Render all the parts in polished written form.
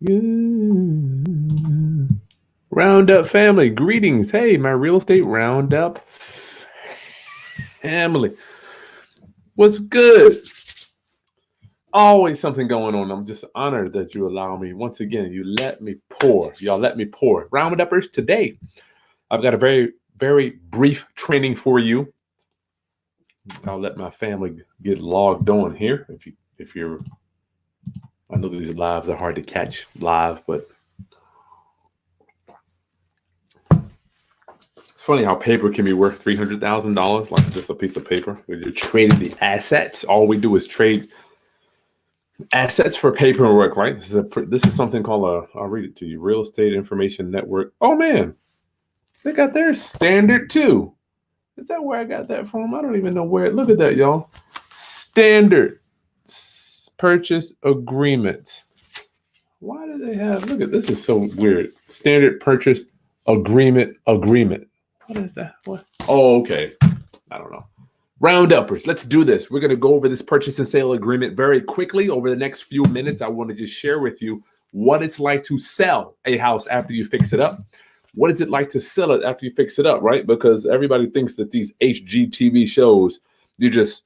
you. Roundup family, greetings. Hey, my real estate roundup family. What's good? Always something going on. I'm just honored that you allow me. Once again, you let me pour. Y'all let me pour. Rounduppers, today, I've got a very brief training for you. I'll let my family get logged on here. If you're, I know these lives are hard to catch live, but it's funny how paper can be worth $300,000, like just a piece of paper. You're trading the assets. All we do is trade assets for paperwork, right? This is something called I'll read it to you. Real Estate Information Network. Oh man, they got their standard too. Is that where I got that from? I don't even know where. Look at that, y'all. Standard purchase agreement. Why do they have? Look at this. Is so weird. Standard purchase agreement. What is that? What? Oh, okay. I don't know. Rounduppers, let's do this. We're going to go over this purchase and sale agreement very quickly over the next few minutes. I want to just share with you what it's like to sell a house after you fix it up. What is it like to sell it after you fix it up, right? Because everybody thinks that these HGTV shows, you just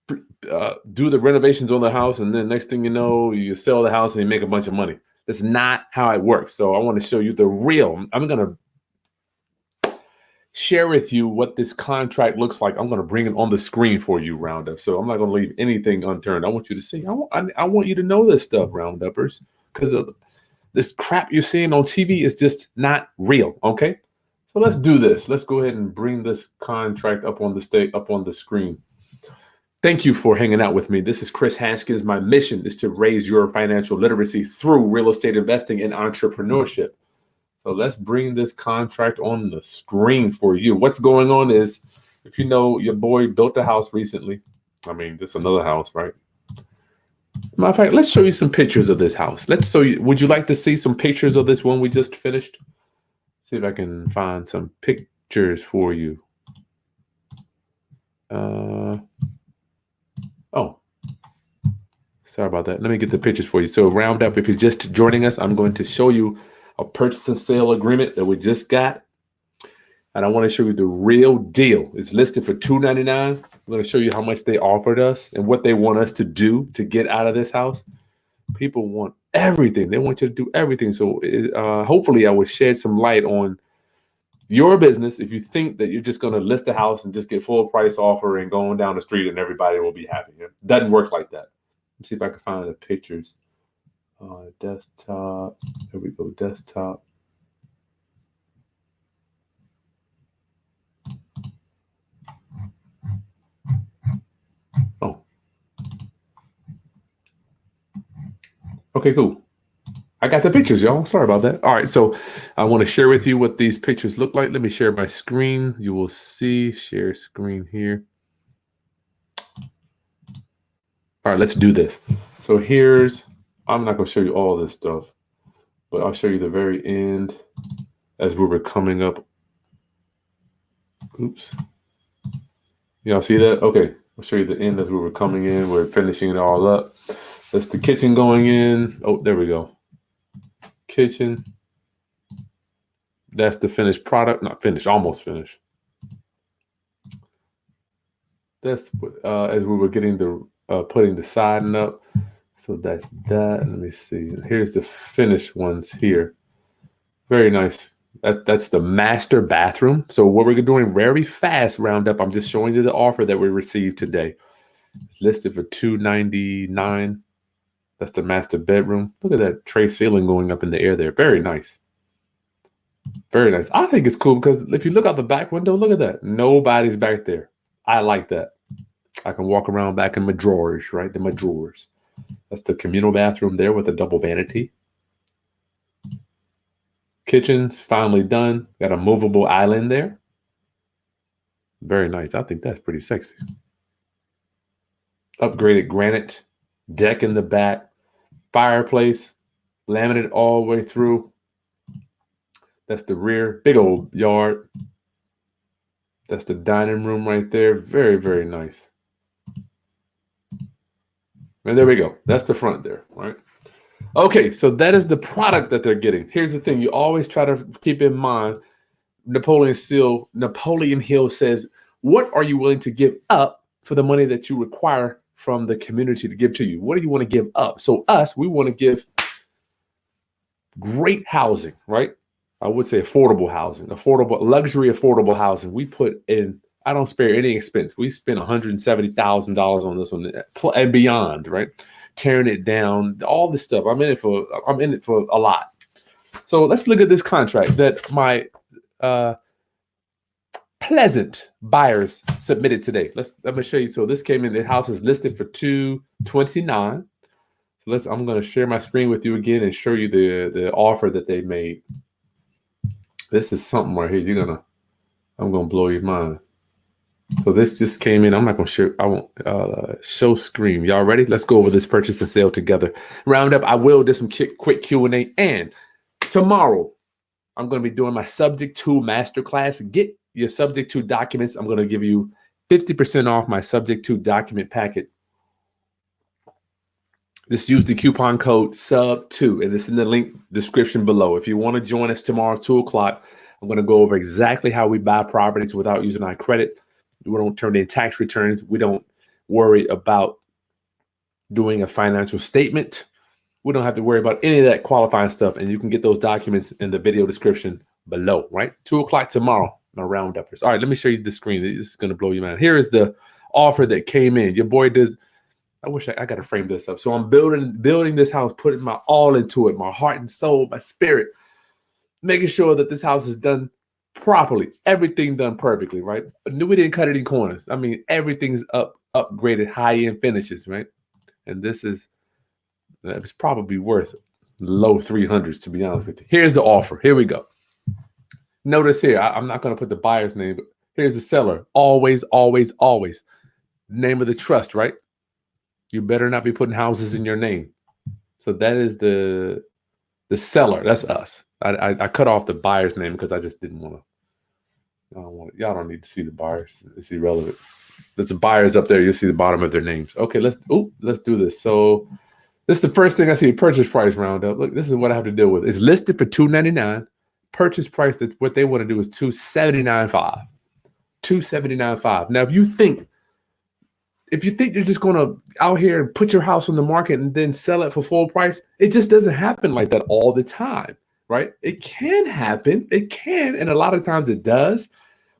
do the renovations on the house, and then next thing you know, you sell the house and you make a bunch of money. That's not how it works. So I want to show you the real. I'm going to share with you what this contract looks like. I'm going to bring it on the screen for you, Roundup. So I'm not going to leave anything unturned. I want you to see. I want you to know this stuff, Rounduppers, because this crap you're seeing on TV is just not real. Okay, so let's do this. Let's go ahead and bring this contract up on the screen. Thank you for hanging out with me. This is Chris Haskins. My mission is to raise your financial literacy through real estate investing and entrepreneurship. So let's bring this contract on the screen for you. What's going on is, if you know, your boy built a house recently. I mean, this is another house, right? Matter of fact, let's show you some pictures of this house. Would you like to see some pictures of this one we just finished? See if I can find some pictures for you. Oh, sorry about that. Let me get the pictures for you. So Roundup, if you're just joining us, I'm going to show you a purchase and sale agreement that we just got. And I want to show you the real deal. It's listed for $299. I'm going to show you how much they offered us and what they want us to do to get out of this house. People want everything. They want you to do everything. So hopefully I will shed some light on your business if you think that you're just going to list a house and just get full price offer and going down the street and everybody will be happy. It doesn't work like that. Let's see if I can find the pictures. Desktop. There we go. Desktop. Oh. Okay, cool. I got the pictures, y'all. Sorry about that. All right, so I want to share with you what these pictures look like. Let me share my screen. You will see. Share screen here. All right, let's do this. So I'm not going to show you all this stuff, but I'll show you the very end as we were coming up. Oops. Y'all see that? Okay, I'll show you the end as we were coming in. We're finishing it all up. That's the kitchen going in. Oh, there we go. Kitchen. That's the finished product. Not finished, almost finished. That's as we were getting putting the siding up. So that's that. Let me see. Here's the finished ones here. Very nice. That's the master bathroom. So what we're doing very fast, Roundup, I'm just showing you the offer that we received today. It's listed for $299. That's the master bedroom. Look at that tray ceiling going up in the air there. Very nice. Very nice. I think it's cool because if you look out the back window, look at that. Nobody's back there. I like that. I can walk around back in my drawers, right? In my drawers. That's the communal bathroom there with a double vanity. Kitchen finally done. Got a movable island there. Very nice. I think that's pretty sexy. Upgraded granite deck in the back. Fireplace. Laminate all the way through. That's the rear. Big old yard. That's the dining room right there. Very, very nice. And there we go. That's the front there, right? Okay, so that is the product that they're getting. Here's the thing: you always try to keep in mind. Napoleon Hill says, "What are you willing to give up for the money that you require from the community to give to you? What do you want to give up?" So we want to give great housing, right? I would say affordable housing, affordable luxury, affordable housing. We put in. I don't spare any expense. We spent $170,000 on this one and beyond, right? Tearing it down, all this stuff. I'm in it for a lot. So let's look at this contract that my pleasant buyers submitted today. I'm gonna show you. So this came in. The house is listed for $229. So I'm gonna share my screen with you again and show you the offer that they made. This is something right here. I'm gonna blow your mind. So this just came in. I'm not gonna share. I won't show screen. Y'all ready? Let's go over this purchase and sale together. Roundup. I will do some quick Q&A. And tomorrow, I'm gonna be doing my subject to masterclass. Get your subject to documents. I'm gonna give you 50% off my subject to document packet. Just use the coupon code SUB2, and it's in the link description below. If you want to join us tomorrow, 2:00, I'm going to go over exactly how we buy properties without using our credit. We don't turn in tax returns. We don't worry about doing a financial statement. We don't have to worry about any of that qualifying stuff, and you can get those documents in the video description below, right? 2:00 tomorrow, my roundupers. All right, let me show you the screen. This is going to blow you mind. Here is the offer that came in. Your boy does. I wish I got to frame this up. So I'm building this house, putting my all into it, my heart and soul, my spirit, making sure that this house is done properly, everything done perfectly, right? We didn't cut any corners. I mean, everything's upgraded, high-end finishes, right? And it's probably worth low 300s, to be honest with you. Here's the offer. Here we go. Notice here, I'm not going to put the buyer's name, but here's the seller. Always, always, always. Name of the trust, right? You better not be putting houses in your name. So that is the seller. That's us. I cut off the buyer's name because I just didn't want to. I don't want it. Y'all don't need to see the buyers. It's irrelevant. There's the buyers up there. You'll see the bottom of their names. Okay, let's do this. So this is the first thing I see. Purchase price roundup. Look, this is what I have to deal with. It's listed for $299. Purchase price. What they want to do is $279,500. $279,500. Now, if you think you're just going to out here and put your house on the market and then sell it for full price, it just doesn't happen like that all the time, right? It can happen. It can, and a lot of times it does,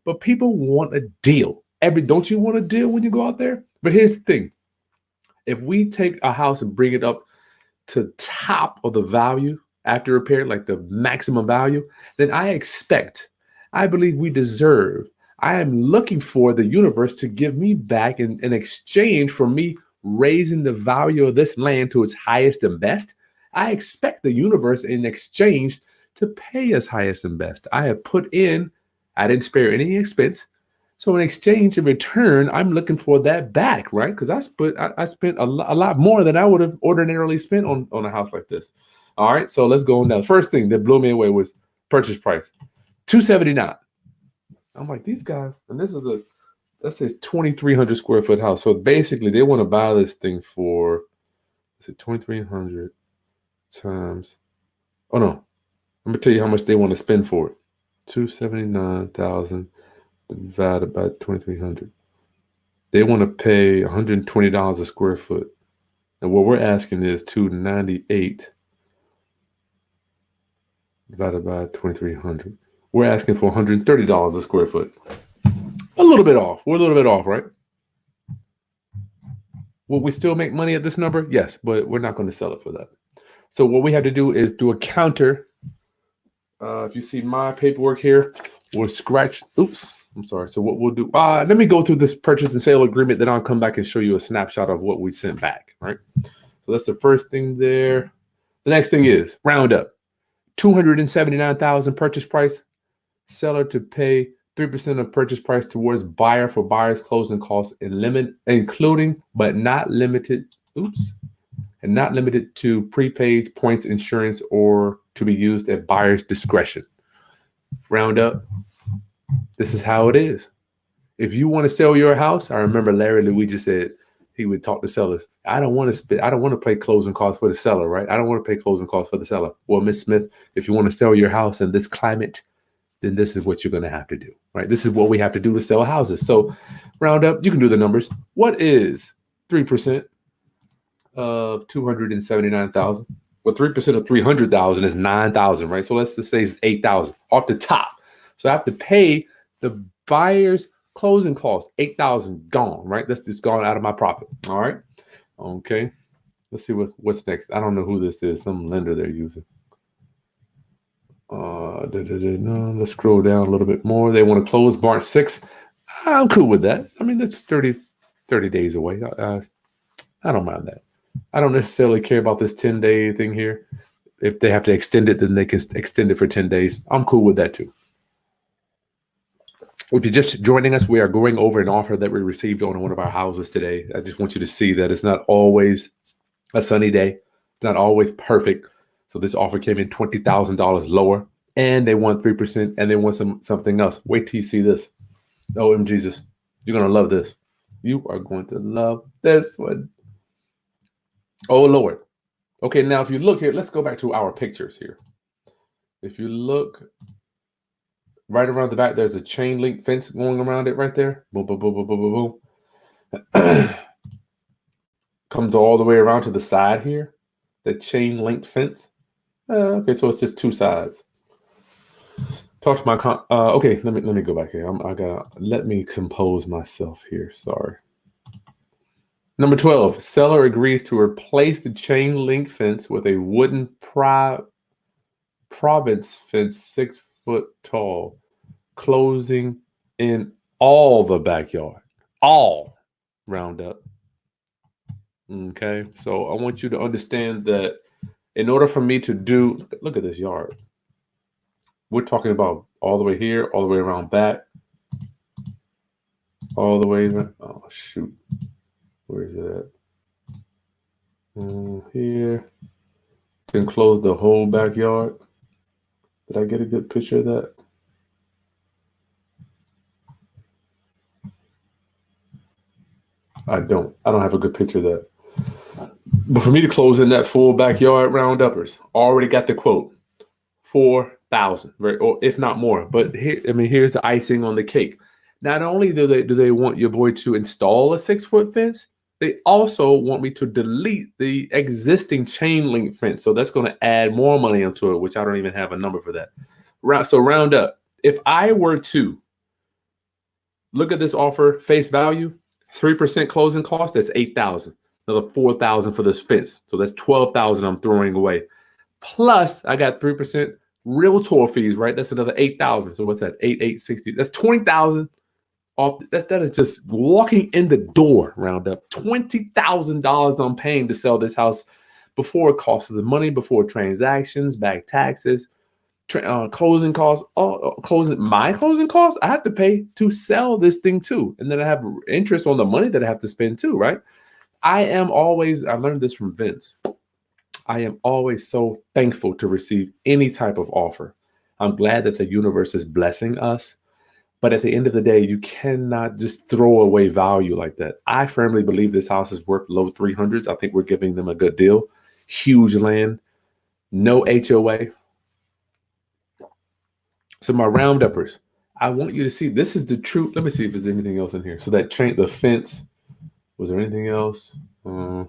but people want a deal. Don't you want a deal when you go out there? But here's the thing. If we take a house and bring it up to top of the value after repair, like the maximum value, then I believe we deserve. I am looking for the universe to give me back in exchange for me raising the value of this land to its highest and best. I expect the universe in exchange to pay us highest and best. I didn't spare any expense. So in exchange, in return, I'm looking for that back, right? Because I spent a lot more than I would have ordinarily spent on a house like this. All right, so let's go on down. First thing that blew me away was purchase price, $279,000. I'm like, these guys, and this is that says 2,300 square foot house. So basically, they want to buy this thing for, is it 2,300 times? Oh no, let me tell you how much they want to spend for it. 279,000 divided by 2,300. They want to pay $120 a square foot, and what we're asking is $298 divided by 2,300. We're asking for $130 a square foot. A little bit off. We're a little bit off, right? Will we still make money at this number? Yes, but we're not going to sell it for that. So what we have to do is do a counter. If you see my paperwork here, we'll scratch. Oops, I'm sorry. So what we'll do, let me go through this purchase and sale agreement, then I'll come back and show you a snapshot of what we sent back, right? So that's the first thing there. The next thing is roundup. $279,000 purchase price. Seller to pay 3% of purchase price towards buyer for buyer's closing costs, including but not limited. And not limited to prepaids, points, insurance, or to be used at buyer's discretion. Roundup. This is how it is. If you want to sell your house, I remember Larry Luigi said, he would talk to sellers. I don't want to pay closing costs for the seller, right? I don't want to pay closing costs for the seller. Well, Miss Smith, if you want to sell your house in this climate, then this is what you're going to have to do, right? This is what we have to do to sell houses. So round up, you can do the numbers. What is 3% of 279,000? Well, 3% of 300,000 is 9,000, right? So let's just say it's 8,000 off the top. So I have to pay the buyer's closing costs, 8,000 gone, right? That's just gone out of my profit. All right. Okay. Let's see what's next. I don't know who this is. Some lender they're using. No, let's scroll down a little bit more. They want to close March 6th. I'm cool with that. I mean, that's 30 days away. I don't mind that. I don't necessarily care about this 10-day thing here. If they have to extend it, then they can extend it for 10 days. I'm cool with that too. If you're just joining us, we are going over an offer that we received on one of our houses today. I just want you to see that it's not always a sunny day. It's not always perfect. So this offer came in $20,000 lower, and they want 3%, and they want something else. Wait till you see this. Oh, Jesus. You're going to love this. You are going to love this one. Oh, Lord. Okay, now if you look here, let's go back to our pictures here. If you look right around the back, there's a chain link fence going around it right there. Boom, boom, boom, boom, boom, boom, boom. Comes all the way around to the side here. The chain link fence. Okay, so it's just two sides. Talk to my okay, let me go back here. Let me compose myself here. Sorry. Number 12, seller agrees to replace the chain link fence with a wooden province fence 6 foot tall, closing in all the backyard. All round up. Okay, so I want you to understand that in order for me to do, look at this yard. We're talking about all the way here, all the way around back, all the way. Oh, shoot. Where is it at? Here. Can close the whole backyard. Did I get a good picture of that? I don't have a good picture of that. But for me to close in that full backyard, round uppers, already got the quote, 4,000, right, or if not more. But here, I mean, here's the icing on the cake. Not only do they want your boy to install a 6-foot fence, they also want me to delete the existing chain link fence. So that's going to add more money into it, which I don't even have a number for that. So round up, if I were to look at this offer face value, 3% closing cost, that's 8,000. Another 4,000 for this fence. So that's 12,000 I'm throwing away. Plus, I got 3% realtor fees, right? That's another 8,000. So what's that? 8,860. That's 20,000 off. That is just walking in the door, round up. $20,000 I'm paying to sell this house before it costs the money, before transactions, back taxes, closing costs, my closing costs. I have to pay to sell this thing too. And then I have interest on the money that I have to spend too, right? I learned this from Vince. I am always so thankful to receive any type of offer. I'm glad that the universe is blessing us. But at the end of the day, you cannot just throw away value like that. I firmly believe this house is worth low 300s. I think we're giving them a good deal. Huge land, no HOA. So my round uppers, I want you to see this is the truth. Let me see if there's anything else in here. So that the fence, was there anything else? Yeah,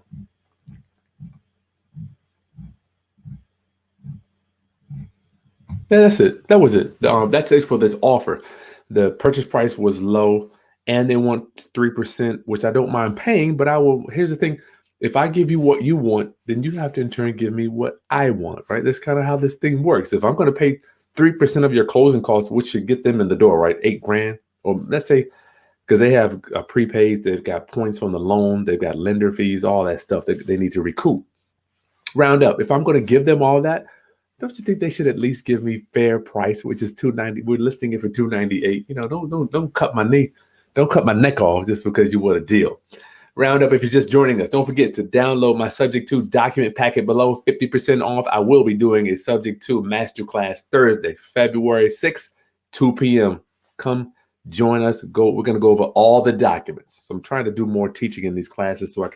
that's it. That was it. That's it for this offer. The purchase price was low, and they want 3%, which I don't mind paying. But here's the thing: if I give you what you want, then you have to in turn give me what I want. Right? That's kind of how this thing works. If I'm going to pay 3% of your closing costs, which should get them in the door, right? $8,000, or let's say, because they have prepaid, they've got points on the loan, they've got lender fees, all that stuff that they need to recoup. Round up. If I'm going to give them all that, don't you think they should at least give me fair price, which is $290? We're listing it for $298. You know, don't cut my knee, don't cut my neck off just because you want a deal. Round up. If you're just joining us, don't forget to download my Subject to document packet below. 50% off. I will be doing a Subject to masterclass Thursday, February 6th, 2 p.m. Come Join us. We're going to go over all the documents. So I'm trying to do more teaching in these classes so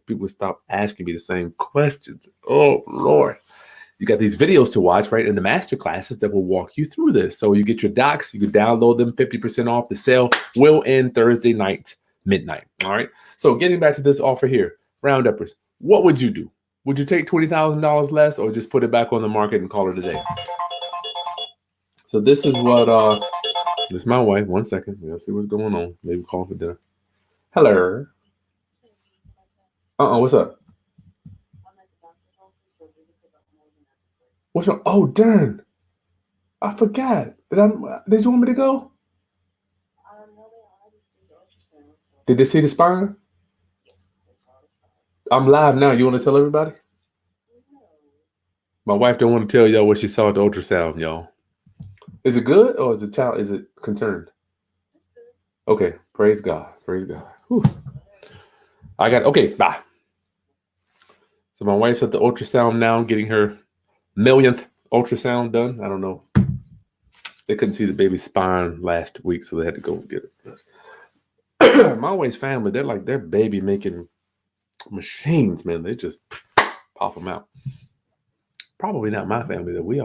people stop asking me the same questions. Oh, Lord. You got these videos to watch, right, in the master classes that will walk you through this. So you get your docs, you can download them, 50% off. The sale will end Thursday night, midnight. All right. So getting back to this offer here, roundupers, what would you do? Would you take $20,000 less or just put it back on the market and call it a day? So this is what, this is my wife. 1 second. We'll see what's going on. Maybe call for dinner. Hello. What's up? What's wrong? Oh, darn. I forgot. Did you want me to go? Did they see the spine? I'm live now. You want to tell everybody? My wife don't want to tell y'all what she saw at the ultrasound, y'all. Is it good or is it concerned? Okay. Praise God. Praise God. Whew. Okay, bye. So my wife's at the ultrasound now, getting her millionth ultrasound done. I don't know. They couldn't see the baby's spine last week, so they had to go get it. My wife's family, they're baby making machines, man. They just pop them out. Probably not my family though. We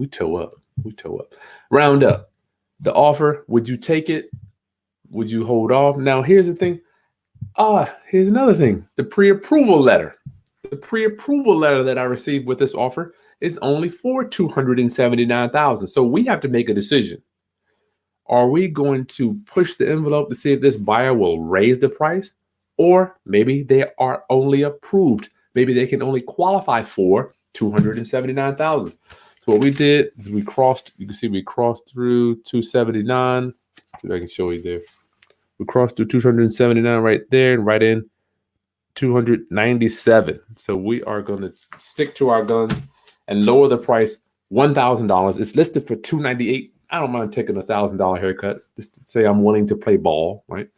toe up. We toe up. Round up. The offer, would you take it? Would you hold off? Now here's the thing. Here's another thing. The pre-approval letter. The pre-approval letter that I received with this offer is only for $279,000. So we have to make a decision. Are we going to push the envelope to see if this buyer will raise the price? Or maybe they are only approved. Maybe they can only qualify for $279,000. So what we did is you can see we crossed through 279. See if I can show you there. We crossed through 279 right there and right in 297. So we are going to stick to our guns and lower the price $1,000. It's listed for $298. I don't mind taking $1,000 haircut just to say I'm willing to play ball, right?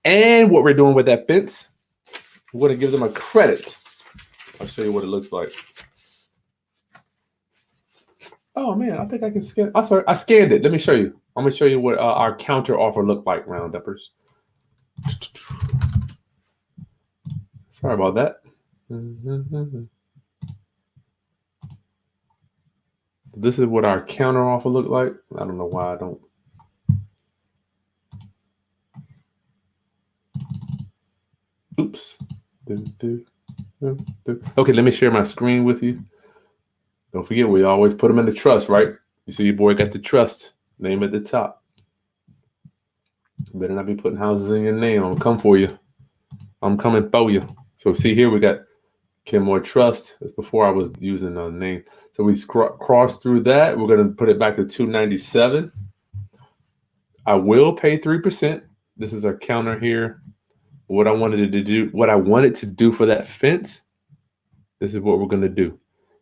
And what we're doing with that fence, we're going to give them a credit. I'll show you what it looks like. Oh man, I think I can scan. I'm sorry, I scanned it. Let me show you. I'm going to show you what our counter offer looked like, rounduppers. Sorry about that. This is what our counter offer looked like. I don't know why I don't. Oops. Okay, let me share my screen with you. Don't forget, we always put them in the trust, right? You see your boy got the trust name at the top. Better not be putting houses in your name. I'm coming for you. I'm coming for you. So see here, we got Kenmore Trust. That's before I was using a name. So we crossed through that. We're going to put it back to 297. I will pay 3%. This is our counter here. What I wanted to do for that fence, this is what we're going to do.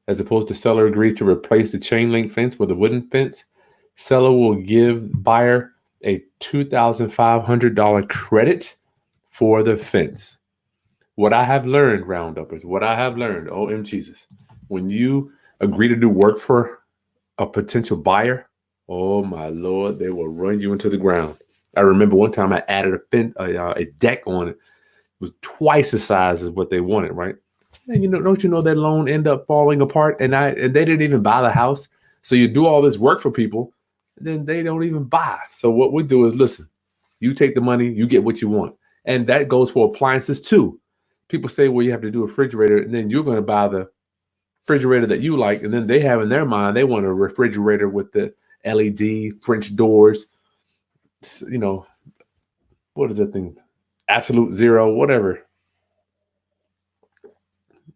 As opposed to seller agrees to replace the chain link fence with a wooden fence, seller will give buyer a $2,500 credit for the fence. What I have learned, rounduppers, OM Jesus, when you agree to do work for a potential buyer, oh my Lord, they will run you into the ground. I remember one time I added a deck on it. It was twice the size as what they wanted, right? And don't you know their loan end up falling apart? And they didn't even buy the house. So you do all this work for people, then they don't even buy. So what we do is, listen, you take the money, you get what you want. And that goes for appliances too. People say, well, you have to do a refrigerator, and then you're going to buy the refrigerator that you like. And then they have in their mind, they want a refrigerator with the LED French doors, what is that thing? Absolute Zero, whatever.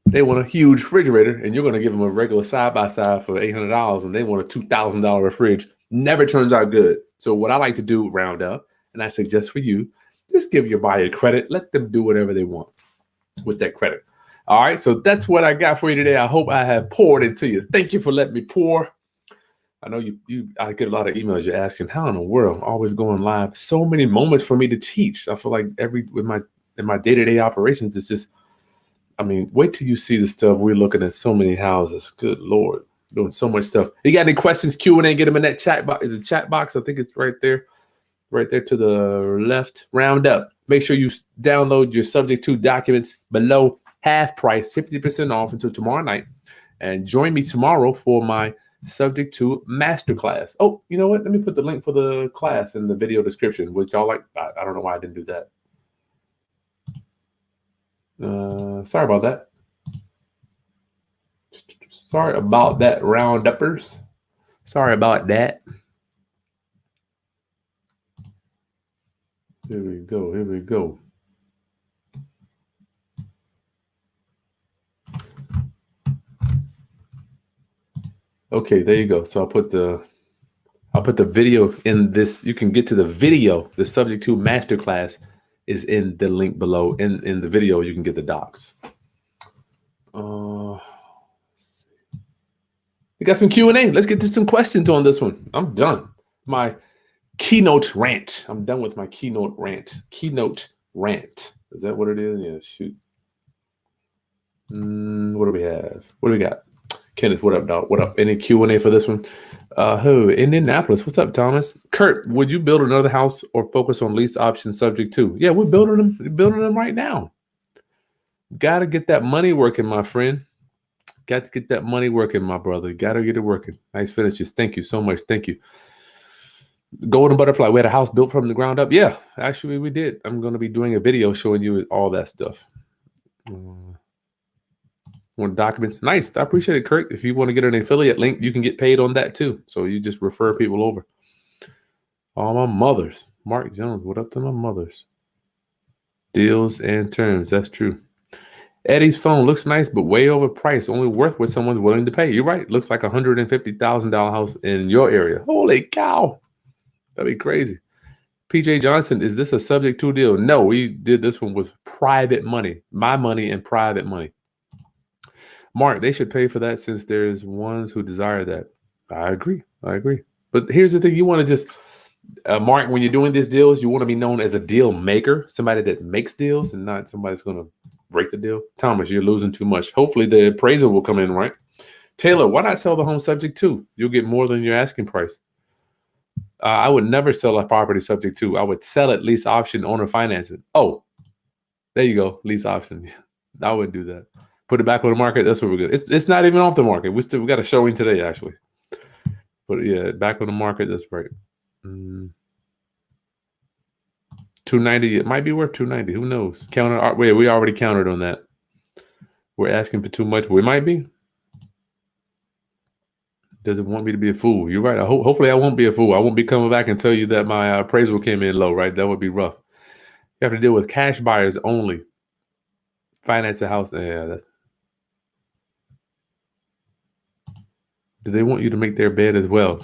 They want a huge refrigerator, and you're going to give them a regular side-by-side for $800, and they want a $2,000 fridge. Never turns out good. So what I like to do, round up, and I suggest for you, just give your buyer credit. Let them do whatever they want with that credit. All right, so that's what I got for you today. I hope I have poured into you. Thank you for letting me pour. I know I get a lot of emails. You're asking, how in the world, always going live? So many moments for me to teach. I feel like in my day-to-day operations, it's just, wait till you see the stuff. We're looking at so many houses. Good Lord, doing so much stuff. You got any questions, Q&A, get them in that chat box. Is a chat box? I think it's right there. right there to the left, round up. Make sure you download your subject to documents below half price, 50% off until tomorrow night. And join me tomorrow for my subject to masterclass. Oh, you know what? Let me put the link for the class in the video description. Would y'all like? I don't know why I didn't do that. Sorry about that. Sorry about that, round-uppers. Sorry about that. Here we go. Here we go. Okay, there you go. So I'll put the video in this. You can get to the video. The subject to masterclass is in the link below. In the video, you can get the docs. We got some Q&A. Let's get to some questions on this one. I'm done. My keynote rant. I'm done with my keynote rant. Keynote rant. Is that what it is? Yeah, shoot. What do we have? What do we got? Kenneth, what up, dog? What up? Any Q&A for this one? Who? Indianapolis. What's up, Thomas? Kurt, would you build another house or focus on lease option subject to? Yeah, we're building them. We're building them right now. Got to get that money working, my friend. Got to get that money working, my brother. Got to get it working. Nice finishes. Thank you so much. Thank you. Golden Butterfly. We had a house built from the ground up. Yeah, actually, we did. I'm going to be doing a video showing you all that stuff. Want documents? Nice. I appreciate it, Kurt. If you want to get an affiliate link, you can get paid on that too. So you just refer people over. All my mothers. Mark Jones. What up to my mothers? Deals and terms. That's true. Eddie's phone looks nice, but way overpriced. Only worth what someone's willing to pay. You're right. Looks like $150,000 house in your area. Holy cow. That'd be crazy. PJ Johnson, is this a subject to deal? No, we did this one with private money. My money and private money. Mark, they should pay for that since there's ones who desire that. I agree. But here's the thing. You want to just, Mark, when you're doing these deals, you want to be known as a deal maker, somebody that makes deals and not somebody that's going to break the deal. Thomas, you're losing too much. Hopefully the appraisal will come in, right? Taylor, why not sell the home subject to? You'll get more than your asking price. I would never sell a property subject to. I would sell it lease option, owner financing. Oh, there you go. Lease option. I would do that. Put it back on the market. That's what we're good. It's not even off the market. We got a showing today, actually. But yeah, back on the market. That's right. 290. It might be worth 290. Who knows? Wait, we already countered on that. We're asking for too much. We might be. Doesn't want me to be a fool. You're right. Hopefully I won't be a fool. I won't be coming back and tell you that my appraisal came in low, right? That would be rough. You have to deal with cash buyers only. Finance a house. Yeah, that's. Do they want you to make their bed as well?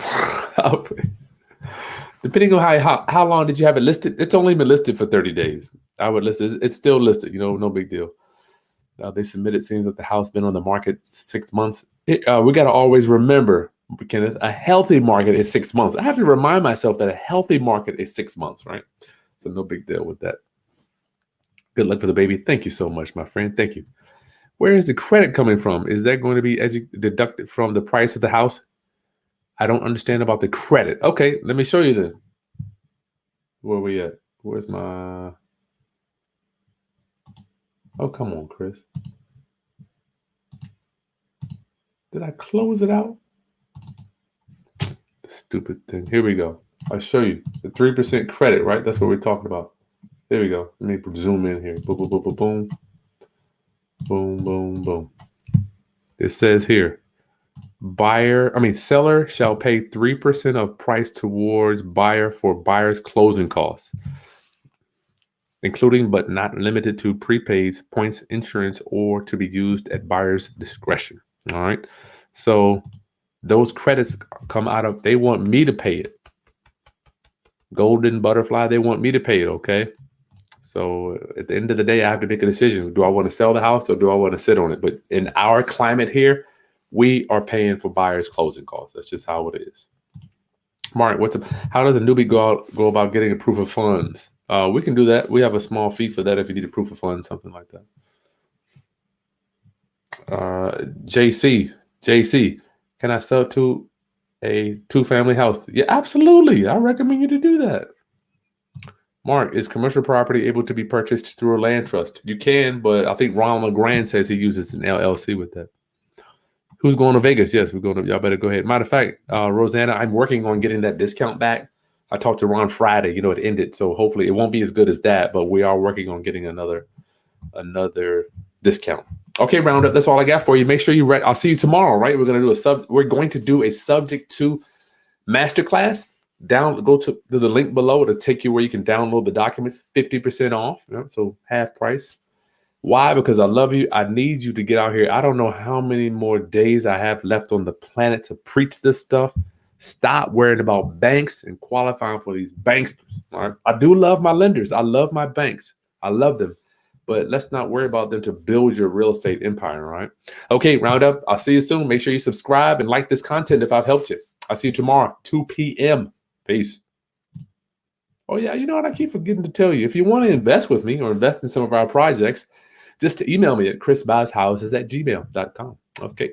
Depending on how long did you have it listed? It's only been listed for 30 days. I would list it. It's still listed. No big deal. They submitted. Seems like the house been on the market 6 months. We got to always remember, Kenneth, a healthy market is 6 months. I have to remind myself that a healthy market is 6 months, right? So no big deal with that. Good luck for the baby. Thank you so much, my friend. Thank you. Where is the credit coming from? Is that going to be deducted from the price of the house? I don't understand about the credit. Okay, let me show you then. Where are we at? Where's my... Oh, come on, Chris. Did I close it out? Stupid thing. Here we go. I'll show you. The 3% credit, right? That's what we're talking about. There we go. Let me zoom in here. Boom, boom, boom, boom, boom. Boom, boom, boom. It says here, seller shall pay 3% of price towards buyer for buyer's closing costs, including but not limited to prepaids, points, insurance, or to be used at buyer's discretion. All right. So those credits come out of, they want me to pay it. Golden Butterfly, they want me to pay it. Okay. So at the end of the day, I have to make a decision. Do I want to sell the house or do I want to sit on it? But in our climate here, we are paying for buyers' closing costs. That's just how it is. Mark, how does a newbie go about getting a proof of funds? We can do that. We have a small fee for that if you need a proof of funds, something like that. JC, can I sell to a 2-family house? Yeah, absolutely. I recommend you to do that. Mark, is commercial property able to be purchased through a land trust? You can, but I think Ron LeGrand says he uses an LLC with that. Who's going to Vegas? Yes, we're going to. Y'all better go ahead. Matter of fact, Rosanna, I'm working on getting that discount back. I talked to Ron Friday. You know, it ended, so hopefully it won't be as good as that. But we are working on getting another discount. Okay, Roundup. That's all I got for you. Make sure you read. I'll see you tomorrow. Right? We're going to do a subject to masterclass. Go to the link below to take you where you can download the documents. 50% off. You know, so half price. Why? Because I love you. I need you to get out here. I don't know how many more days I have left on the planet to preach this stuff. Stop worrying about banks and qualifying for these banksters. All right. I do love my lenders. I love my banks. I love them. But let's not worry about them to build your real estate empire. All right. Okay, Roundup. I'll see you soon. Make sure you subscribe and like this content if I've helped you. I'll see you tomorrow, 2 p.m. Peace. Oh, yeah. You know what? I keep forgetting to tell you. If you want to invest with me or invest in some of our projects, just email me at chrisbuyshouses@gmail.com. Okay.